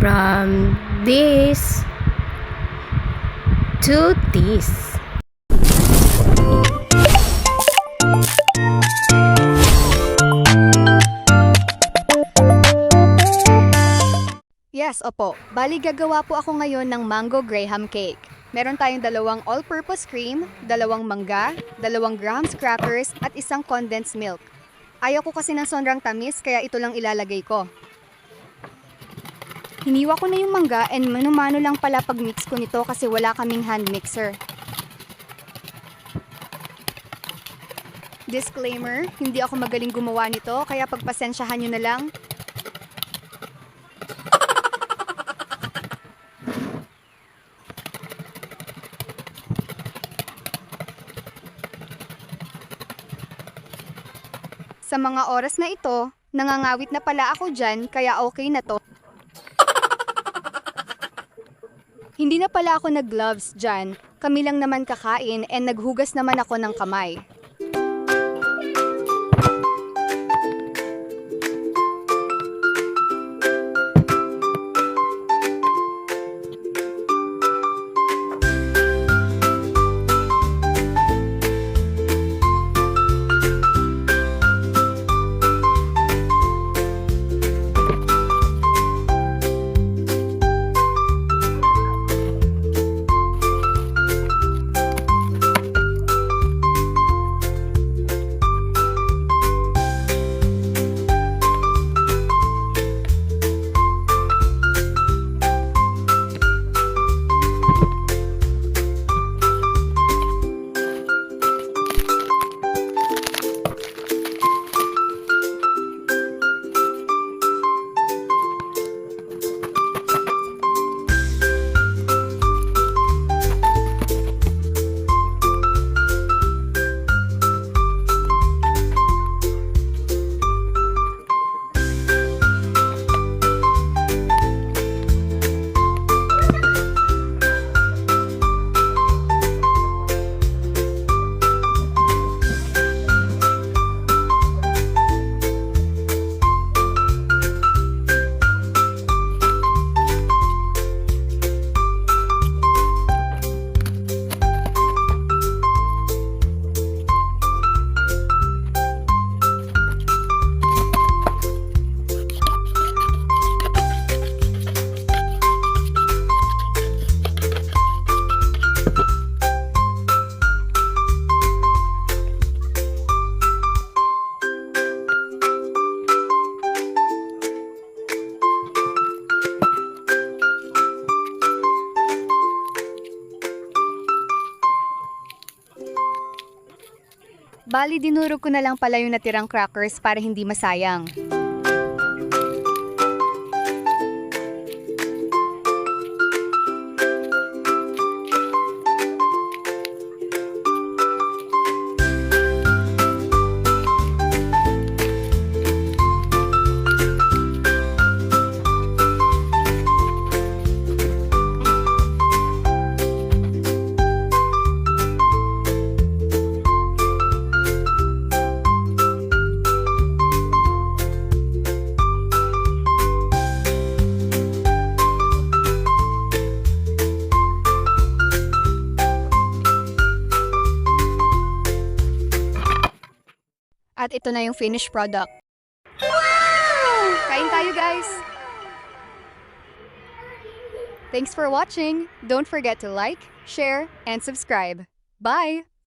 From this to this. Yes, opo. Bali gagawa po ako ngayon ng mango graham cake. Meron tayong dalawang all-purpose cream, dalawang mangga, dalawang grahams crackers, at isang condensed milk. Ayaw ko kasi ng sobrang tamis, kaya ito lang ilalagay ko. Hiniwa ko na yung mangga and mano-mano lang pala pag-mix ko nito kasi wala kaming hand mixer. Disclaimer, hindi ako magaling gumawa nito, kaya pagpasensyahan nyo na lang. Sa mga oras na ito, nangangawit na pala ako dyan, kaya okay na to. Hindi na pala ako nag-gloves dyan, kami lang naman kakain and naghugas naman ako ng kamay. Bali, dinurog ko na lang pala yung natirang crackers para hindi masayang. At ito na yung finished product. Wow! Kain tayo, guys! Thanks for watching! Don't forget to like, share, and subscribe. Bye!